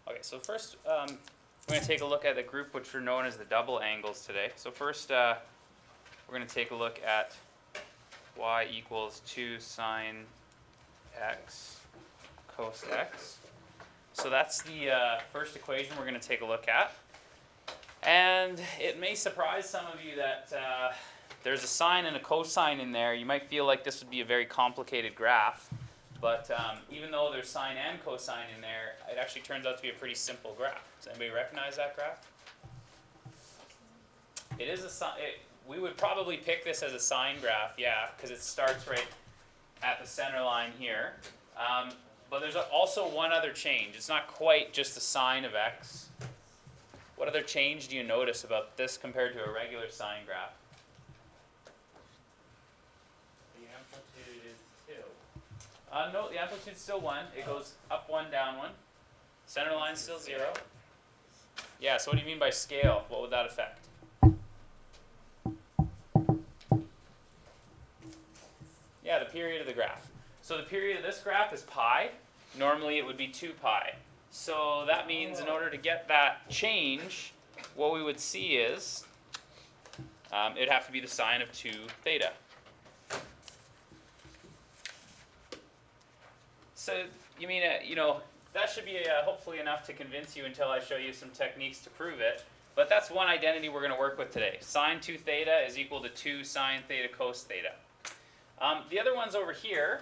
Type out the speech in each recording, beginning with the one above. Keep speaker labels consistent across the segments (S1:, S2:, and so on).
S1: Okay, so first we're going to take a look at the group which are known as the double angles today. So first we're going to take a look at y equals 2 sine x cos x. So that's the first equation we're going to take a look at. And it may surprise some of you that there's a sine and a cosine in there. You might feel like this would be a very complicated graph. But even though there's sine and cosine in there, it actually turns out to be a pretty simple graph. Does anybody recognize that graph? It is a sine. We would probably pick this as a sine graph, yeah, because it starts right at the center line here. But there's also one other change. It's not quite just the sine of x. What other change do you notice about this compared to a regular sine graph?
S2: The amplitude is 2.
S1: No, the amplitude's still 1. It goes up 1, down 1. Center line's still 0. Yeah, so what do you mean by scale? What would that affect? Yeah, the period of the graph. So the period of this graph is pi. Normally it would be 2 pi. So that means in order to get that change, what we would see is it'd have to be the sine of 2 theta. So you mean, that should be hopefully enough to convince you until I show you some techniques to prove it. But that's one identity we're going to work with today. Sine 2 theta is equal to 2 sine theta cos theta. The other ones over here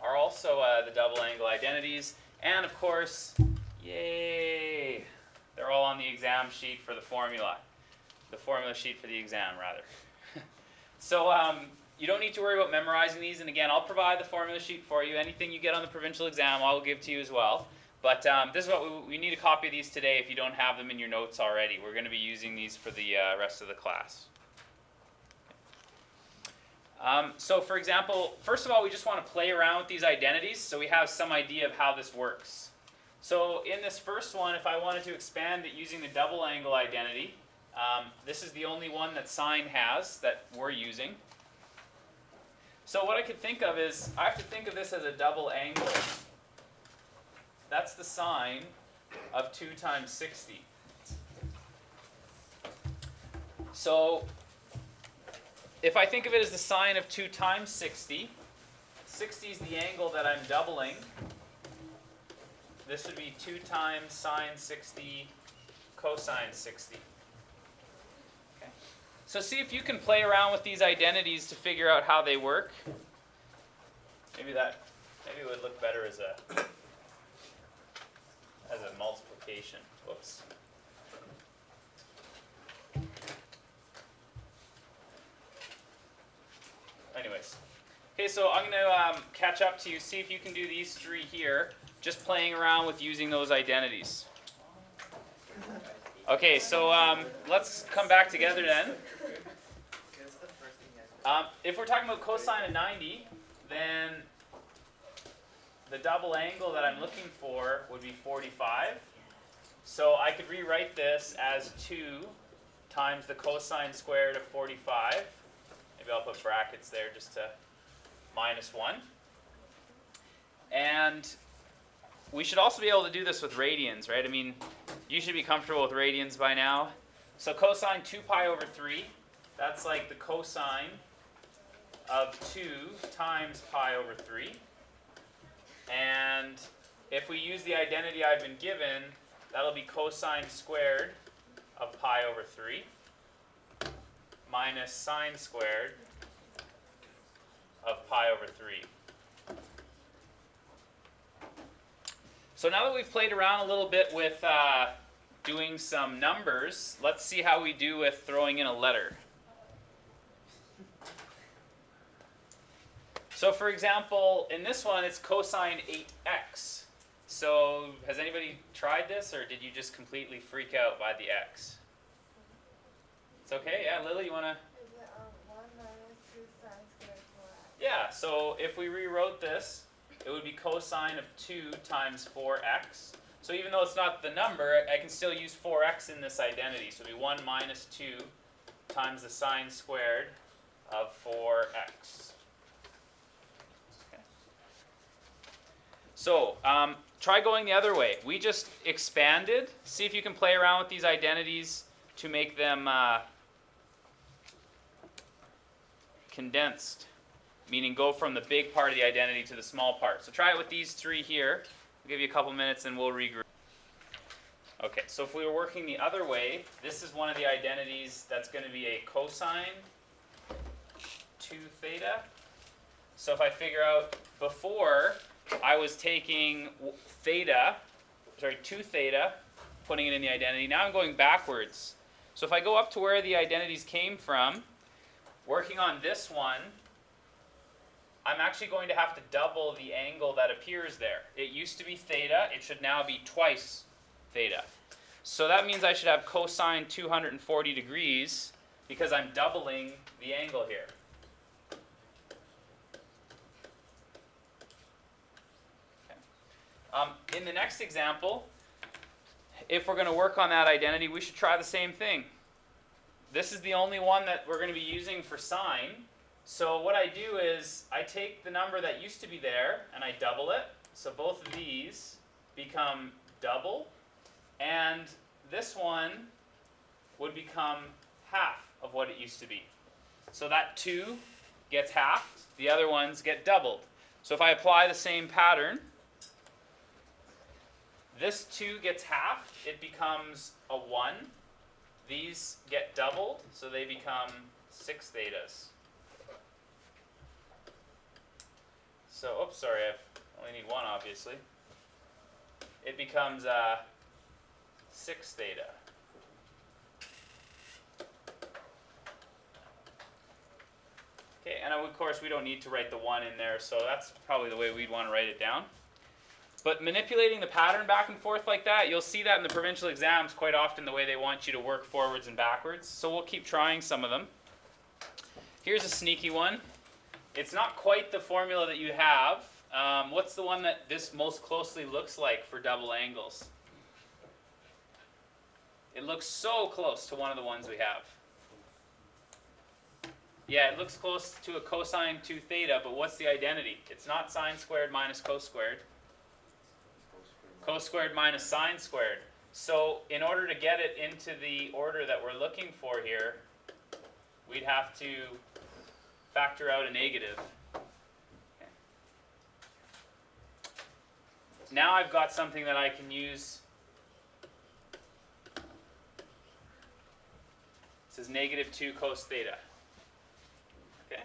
S1: are also the double angle identities. And of course, yay, they're all on the exam sheet for the formula. The formula sheet for the exam, rather. So you don't need to worry about memorizing these. And again, I'll provide the formula sheet for you. Anything you get on the provincial exam, I will give to you as well. But this is what we need a copy of these today if you don't have them in your notes already. We're going to be using these for the rest of the class. So for example, first of all, we just want to play around with these identities so we have some idea of how this works. So in this first one, if I wanted to expand it using the double angle identity, this is the only one that sine has that we're using. So what I could think of is, I have to think of this as a double angle. That's the sine of 2 times 60. So if I think of it as the sine of 2 times 60, 60 is the angle that I'm doubling. This would be 2 times sine 60 cosine 60. Okay. So see if you can play around with these identities to figure out how they work. Maybe it would look better as a multiplication. Whoops. Anyways, okay, so I'm going to catch up to you, see if you can do these three here, just playing around with using those identities. Okay, so let's come back together then. If we're talking about cosine of 90, then the double angle that I'm looking for would be 45. So I could rewrite this as 2 times the cosine squared of 45. Maybe I'll put brackets there just to minus 1. And we should also be able to do this with radians, right? I mean, you should be comfortable with radians by now. So cosine 2 pi over 3, that's like the cosine of 2 times pi over 3. And if we use the identity I've been given, that'll be cosine squared of pi over 3 minus sine squared of pi over 3. So now that we've played around a little bit with doing some numbers, let's see how we do with throwing in a letter. So for example, in this one, it's cosine 8x. So has anybody tried this, or did you just completely freak out by the x? It's okay, yeah, Lily, you want to?
S3: Is it 1 minus 2 sine squared 4x?
S1: Yeah, so if we rewrote this, it would be cosine of 2 times 4x. So even though it's not the number, I can still use 4x in this identity. So it would be 1 minus 2 times the sine squared of 4x. So try going the other way. We just expanded. See if you can play around with these identities to make them condensed, meaning go from the big part of the identity to the small part. So try it with these three here. I'll give you a couple minutes and we'll regroup. Okay, so if we were working the other way, this is one of the identities that's going to be a cosine 2 theta. So if I figure out before, I was taking theta, sorry, 2 theta, putting it in the identity. Now I'm going backwards. So if I go up to where the identities came from, working on this one, I'm actually going to have to double the angle that appears there. It used to be theta, it should now be twice theta. So that means I should have cosine 240 degrees because I'm doubling the angle here. Okay. In the next example, if we're going to work on that identity, we should try the same thing. This is the only one that we're going to be using for sine. So what I do is I take the number that used to be there and I double it. So both of these become double. And this one would become half of what it used to be. So that 2 gets halved. The other ones get doubled. So if I apply the same pattern, this 2 gets halved. It becomes a 1. These get doubled, so they become 6 thetas. So, oops, sorry, I only need 1, obviously. It becomes 6 theta. Okay, and of course we don't need to write the 1 in there, so that's probably the way we'd want to write it down. But manipulating the pattern back and forth like that, you'll see that in the provincial exams quite often the way they want you to work forwards and backwards. So we'll keep trying some of them. Here's a sneaky one. It's not quite the formula that you have. What's the one that this most closely looks like for double angles? It looks so close to one of the ones we have. Yeah, it looks close to a cosine 2 theta, but what's the identity? It's not sine squared minus cos squared. Cos squared minus sine squared. So in order to get it into the order that we're looking for here, we'd have to factor out a negative. Okay. Now I've got something that I can use. It says negative 2 cos theta. Okay.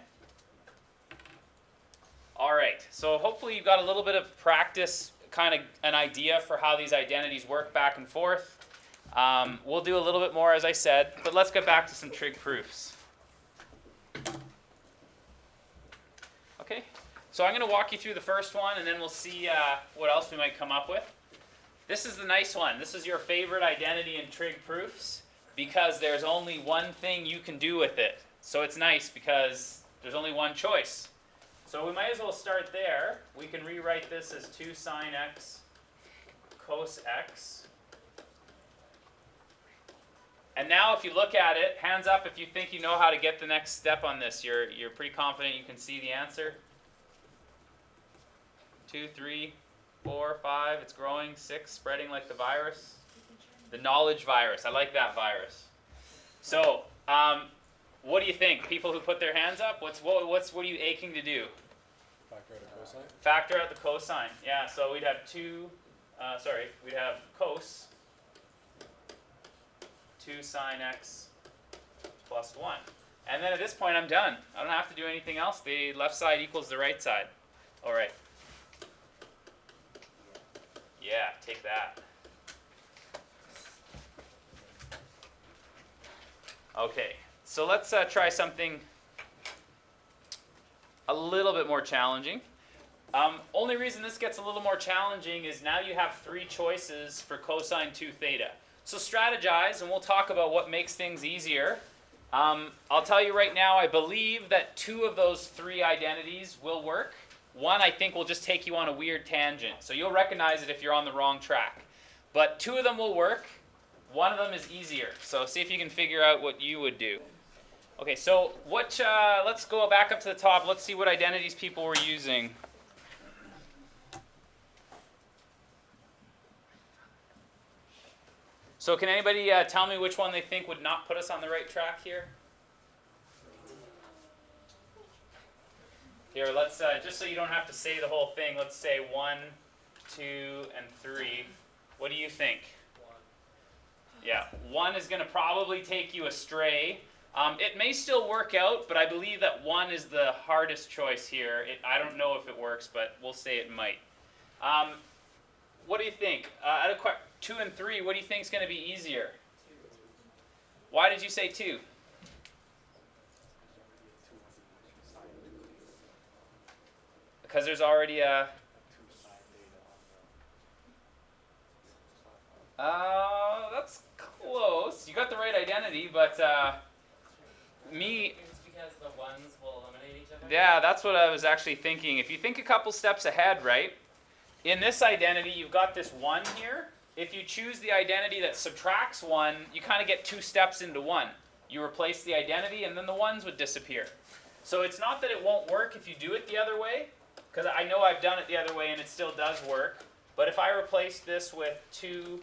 S1: All right, so hopefully you've got a little bit of practice, kind of an idea for how these identities work back and forth. We'll do a little bit more, as I said, but let's get back to some trig proofs. Okay, so I'm going to walk you through the first one, and then we'll see what else we might come up with. This is the nice one. This is your favorite identity in trig proofs because there's only one thing you can do with it. So it's nice because there's only one choice. So we might as well start there. We can rewrite this as 2 sine x cos x. And now if you look at it, hands up if you think you know how to get the next step on this. You're pretty confident you can see the answer. 2, 3, 4, 5, it's growing, 6, spreading like the virus. The knowledge virus, I like that virus. So, what do you think? People who put their hands up, what are you aching to do?
S4: Factor out a cosine?
S1: Factor out the cosine. Yeah, so we'd have we'd have cos 2 sine x plus 1. And then at this point I'm done. I don't have to do anything else. The left side equals the right side. All right. Yeah, take that. Okay, so let's try something a little bit more challenging. Only reason this gets a little more challenging is now you have 3 choices for cosine 2 theta. So strategize, and we'll talk about what makes things easier. I'll tell you right now, I believe that 2 of those 3 identities will work. One, I think, will just take you on a weird tangent. So you'll recognize it if you're on the wrong track. But 2 of them will work. One of them is easier. So see if you can figure out what you would do. Okay, so let's go back up to the top. Let's see what identities people were using. So can anybody tell me which one they think would not put us on the right track here? Here, let's, just so you don't have to say the whole thing, let's say 1, 2, and 3. What do you think?
S2: 1.
S1: Yeah, 1 is going to probably take you astray. It may still work out, but I believe that 1 is the hardest choice here. I don't know if it works, but we'll say it might. What do you think? Out of 2 and 3, what do you think is going to be easier?
S2: 2.
S1: Why did you say 2? Because there's already a... that's close. You got the right identity, but
S2: It's because the ones will eliminate each other?
S1: yeah, that's what I was actually thinking. If you think a couple steps ahead, right? In this identity, you've got this 1 here. If you choose the identity that subtracts 1, you kind of get 2 steps into 1. You replace the identity, and then the 1s would disappear. So it's not that it won't work if you do it the other way, because I know I've done it the other way and it still does work. But if I replace this with 2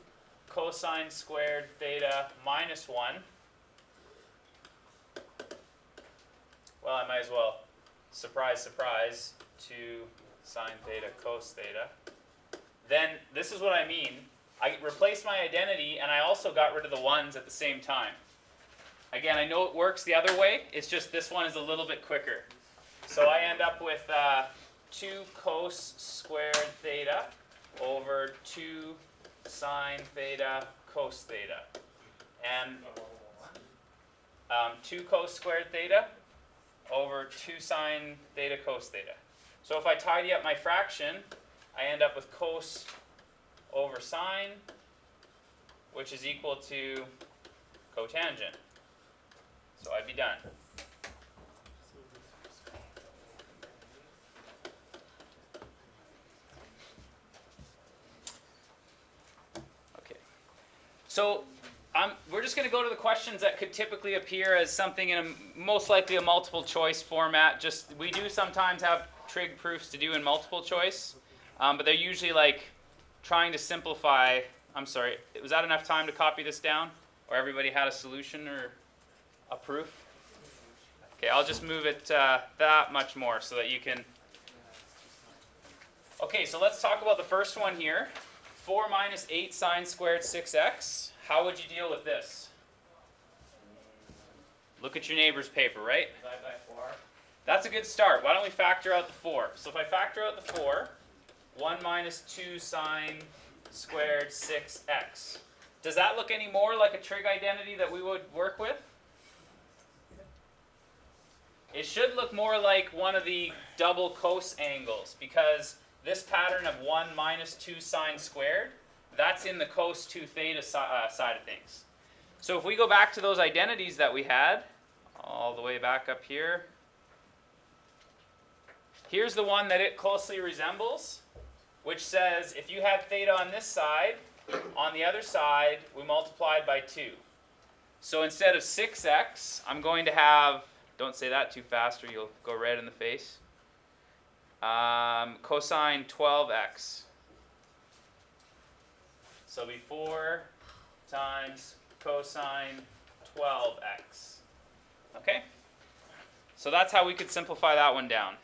S1: cosine squared theta minus 1, well, I might as well, surprise, surprise, 2 sine theta cos theta. Then this is what I mean. I replaced my identity and I also got rid of the 1s at the same time. Again, I know it works the other way, it's just this one is a little bit quicker. So I end up with 2 cos squared theta over 2 sine theta cos theta. And 2 cos squared theta over 2 sine theta cos theta. So if I tidy up my fraction, I end up with cos over sine, which is equal to cotangent. So I'd be done. Okay. So we're just going to go to the questions that could typically appear as something in most likely a multiple choice format. Just we do sometimes have trig proofs to do in multiple choice, but they're usually like trying to simplify. I'm sorry, was that enough time to copy this down? Or everybody had a solution or a proof? Okay, I'll just move it that much more so that you can... Okay, so let's talk about the first one here. 4 minus 8 sine squared 6x. How would you deal with this? Look at your neighbor's paper, right?
S2: Divide by 4.
S1: That's a good start. Why don't we factor out the 4? So if I factor out the 4, 1 minus 2 sine squared 6x. Does that look any more like a trig identity that we would work with? It should look more like one of the double cos angles, because this pattern of 1 minus 2 sine squared, that's in the cos 2 theta side of things. So if we go back to those identities that we had, all the way back up here, here's the one that it closely resembles, which says if you had theta on this side, on the other side, we multiplied by 2. So instead of 6x, I'm going to have, don't say that too fast or you'll go red in the face, cosine 12x. So it'll be 4 times cosine 12x. Okay? So that's how we could simplify that one down.